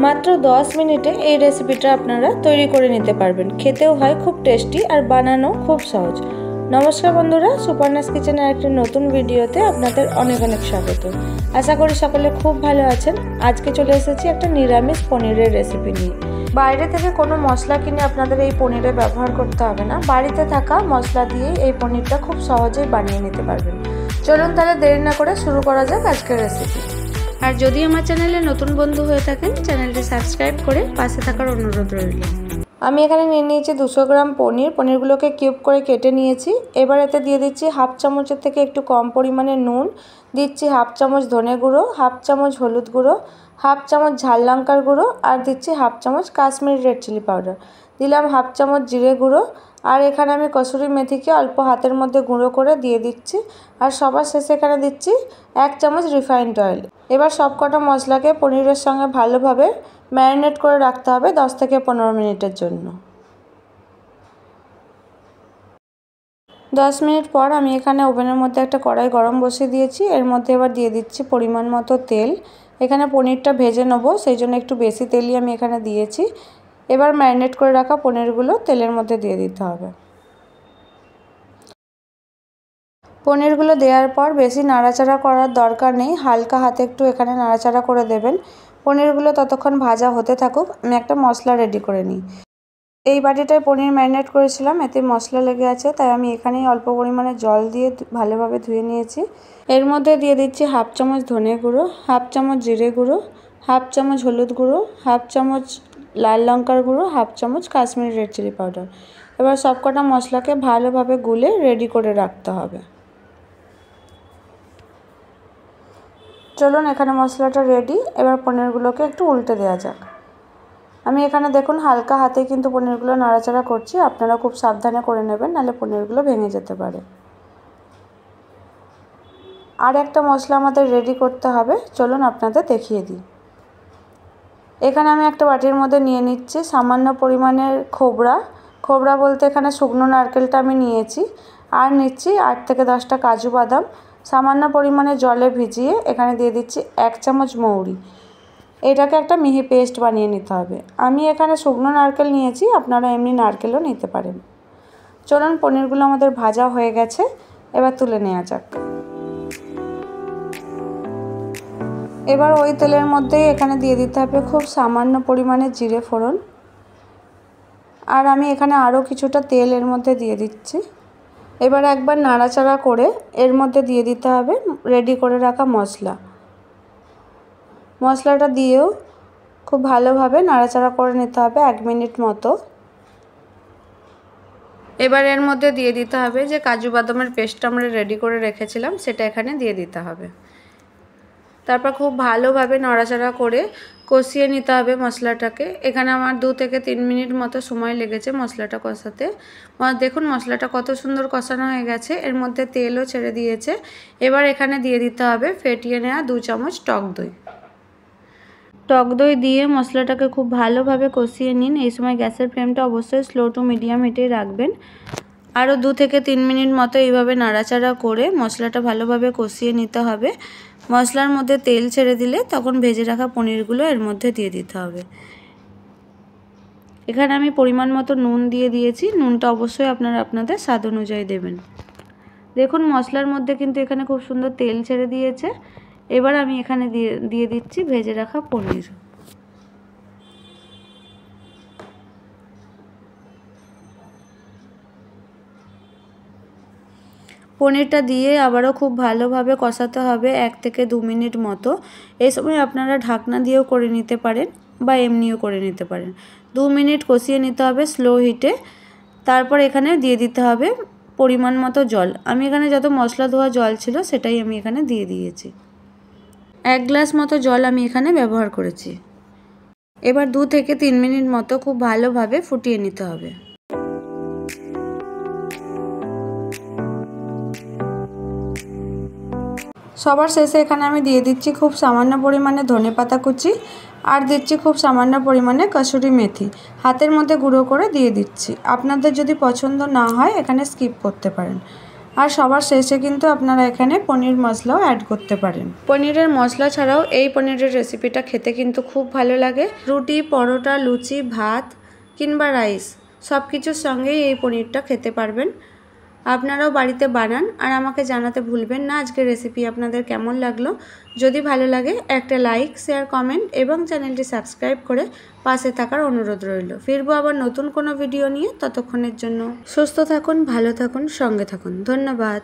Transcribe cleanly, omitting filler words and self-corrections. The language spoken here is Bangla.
মাত্র 10 মিনিটে এই রেসিপিটা আপনারা তৈরি করে নিতে পারবেন। খেতেও হয় খুব টেস্টি আর বানানো খুব সহজ। নমস্কার বন্ধুরা, সুপারনাস কিচেনের একটি নতুন ভিডিওতে আপনাদের অনেক অনেক স্বাগত। আশা করি সকলে খুব ভালো আছেন। আজকে চলে এসেছি একটা নিরামিষ পনিরের রেসিপি নিয়ে। বাইরে থেকে কোনো মশলা কিনে আপনাদের এই পনিরে ব্যবহার করতে হবে না। বাড়িতে থাকা মশলা দিয়েই এই পনিরটা খুব সহজেই বানিয়ে নিতে পারবেন। চলুন তাহলে দেরি না করে শুরু করা যাক আজকের রেসিপি। আর যদি আমার চ্যানেলে নতুন বন্ধু হয়ে থাকেন, চ্যানেলটি সাবস্ক্রাইব করে পাশে থাকার অনুরোধ রইল। আমি এখানে নিয়ে নিয়েছি 200 গ্রাম পনিরগুলোকে কিউব করে কেটে নিয়েছি। এবার এতে দিয়ে দিচ্ছি হাফ চামচের থেকে একটু কম পরিমাণে নুন, দিচ্ছি হাফ চামচ ধনে গুঁড়ো, হাফ চামচ হলুদ গুঁড়ো, হাফ চামচ ঝাল লঙ্কার গুঁড়ো আর দিচ্ছি হাফ চামচ কাশ্মীরি রেড চিলি পাউডার, দিলাম হাফ চামচ জিরে গুঁড়ো। আর এখানে আমি কসুরি মেথিকে অল্প হাতের মধ্যে গুঁড়ো করে দিয়ে দিচ্ছি। আর সবার শেষে এখানে দিচ্ছি 1 চামচ রিফাইন্ড অয়েল। এবার সব কটা মশলাকে পনিরের সঙ্গে ভালোভাবে ম্যারিনেট করে রাখতে হবে 10 থেকে 15 মিনিটের জন্য। 10 মিনিট পর আমি এখানে ওভেনের মধ্যে একটা কড়াই গরম বসিয়ে দিয়েছি। এর মধ্যে এবার দিয়ে দিচ্ছি পরিমাণ মতো তেল। এখানে পনিরটা ভেজে নেব, সেই জন্য একটু বেশি তেলই আমি এখানে দিয়েছি। এবার ম্যারিনেট করে রাখা পনিরগুলো তেলের মধ্যে দিয়ে দিতে হবে। পনিরগুলো দেওয়ার পর বেশি নাড়াচাড়া করার দরকার নেই, হালকা হাতে একটু এখানে নাড়াচাড়া করে দেবেন। পনিরগুলো ততক্ষণ ভাজা হতে থাকুক, আমি একটা মশলা রেডি করে নিই। এই বাটিটায় পনির ম্যারিনেট করেছিলাম, এতে মশলা লেগে আছে, তাই আমি এখানেই অল্প পরিমাণে জল দিয়ে ভালোভাবে ধুয়ে নিয়েছি। এর মধ্যে দিয়ে দিচ্ছি হাফ চামচ ধনে গুঁড়ো, হাফ চামচ জিরে গুঁড়ো, হাফ চামচ হলুদ গুঁড়ো, হাফ চামচ লাল লঙ্কার গুঁড়ো, হাফ চামচ কাশ্মীরি রেড চিলি পাউডার। এবার সবকটা মশলাকে ভালোভাবে গুলে রেডি করে রাখতে হবে। চলুন, এখানে মশলাটা রেডি। এবার পনিরগুলোকে একটু উল্টে দেওয়া যাক। আমি এখানে দেখুন হালকা হাতে কিন্তু পনিরগুলো নাড়াচাড়া করছি, আপনারা খুব সাবধানে করে নেবেন, নাহলে পনিরগুলো ভেঙে যেতে পারে। আর একটা মশলা আমাদের রেডি করতে হবে, চলুন আপনাদের দেখিয়ে দিই। এখানে আমি একটা বাটির মধ্যে নিয়ে নিচ্ছি সামান্য পরিমাণের খোবরা বলতে এখানে শুকনো নারকেলটা আমি নিয়েছি। আর নিচ্ছি 8 থেকে 10টা কাজু বাদাম, সামান্য পরিমাণে জলে ভিজিয়ে এখানে দিয়ে দিচ্ছি 1 চামচ মৌরি। এটাকে একটা মিহি পেস্ট বানিয়ে নিতে হবে। আমি এখানে শুকনো নারকেল নিয়েছি, আপনারা এমনি নারকেলও নিতে পারেন। চলুন, পনিরগুলো আমাদের ভাজা হয়ে গেছে, এবার তুলে নেওয়া যাক। এবার ওই তেলের মধ্যেই এখানে দিয়ে দিতে হবে খুব সামান্য পরিমাণে জিরে ফোড়ন। আর আমি এখানে আরও কিছুটা তেল এর মধ্যে দিয়ে দিচ্ছি। এবার একবার নাড়াচাড়া করে এর মধ্যে দিয়ে দিতে হবে রেডি করে রাখা মশলাটা দিয়েও খুব ভালোভাবে নাড়াচাড়া করে নিতে হবে 1 মিনিট মতো। এবার এর মধ্যে দিয়ে দিতে হবে যে কাজু বাদামের পেস্টটা আমরা রেডি করে রেখেছিলাম, সেটা এখানে দিয়ে দিতে হবে। তারপর খুব ভালোভাবে নাড়াচাড়া করে কষিয়ে নিতে হবে মশলাটাকে। এখানে আমার 2 থেকে 3 মিনিট মতো সময় লেগেছে মশলাটা কষাতে। দেখুন মশলাটা কত সুন্দর কষানো হয়ে গেছে, এর মধ্যে তেলও ছেড়ে দিয়েছে। এবার এখানে দিয়ে দিতে হবে ফেটিয়ে নেওয়া 2 চামচ টক দই দিয়ে মশলাটাকে খুব ভালোভাবে কষিয়ে নিন। এই সময় গ্যাসের ফ্লেমটা অবশ্যই স্লো টু মিডিয়াম হিটেই রাখবেন। আরও 2 থেকে 3 মিনিট মতো এইভাবে নাড়াচাড়া করে মশলাটা ভালোভাবে কষিয়ে নিতে হবে। মশলার মধ্যে তেল ছেড়ে দিলে তখন ভেজে রাখা পনিরগুলো এর মধ্যে দিয়ে দিতে হবে। এখানে আমি পরিমাণ মতো নুন দিয়ে দিয়েছি, নুনটা অবশ্যই আপনারা আপনাদের স্বাদ অনুযায়ী দেবেন। দেখুন মশলার মধ্যে কিন্তু এখানে খুব সুন্দর তেল ছেড়ে দিয়েছে। এবার আমি এখানে দিয়ে দিচ্ছি ভেজে রাখা পনির। পনিরটা দিয়ে আবারও খুব ভালোভাবে কষাতে হবে 1 থেকে 2 মিনিট মতো। এই সময় আপনারা ঢাকনা দিয়েও করে নিতে পারেন বা এমনিও করে নিতে পারেন। 2 মিনিট কষিয়ে নিতে হবে স্লো হিটে। তারপর এখানে দিয়ে দিতে হবে পরিমাণ মতো জল। আমি এখানে যত মশলা ধোয়া জল ছিল সেটাই আমি এখানে দিয়ে দিয়েছি। 1 গ্লাস মতো জল আমি এখানে ব্যবহার করেছি। এবার 2 থেকে 3 মিনিট মতো খুব ভালোভাবে ফুটিয়ে নিতে হবে। সবার শেষে এখানে আমি দিয়ে দিচ্ছি খুব সামান্য পরিমাণে ধনেপাতা কুচি আর দিচ্ছি খুব সামান্য পরিমাণে কসুরি মেথি, হাতের মধ্যে গুঁড়ো করে দিয়ে দিচ্ছি। আপনাদের যদি পছন্দ না হয় এখানে স্কিপ করতে পারেন। আর সবার শেষে কিন্তু আপনারা এখানে পনির মশলাও অ্যাড করতে পারেন। পনিরের মশলা ছাড়াও এই পনিরের রেসিপিটা খেতে কিন্তু খুব ভালো লাগে। রুটি, পরোটা, লুচি, ভাত কিংবা রাইস সব কিছুর সঙ্গেই এই পনিরটা খেতে পারবেন। আপনারাও বাড়িতে বানান আর আমাকে জানাতে ভুলবেন না আজকের রেসিপি আপনাদের কেমন লাগলো। যদি ভালো লাগে একটা লাইক, শেয়ার, কমেন্ট এবং চ্যানেলটি সাবস্ক্রাইব করে পাশে থাকার অনুরোধ রইল। ফিরবো আবার নতুন কোনো ভিডিও নিয়ে। ততক্ষণের জন্য সুস্থ থাকুন, ভালো থাকুন, সঙ্গে থাকুন। ধন্যবাদ।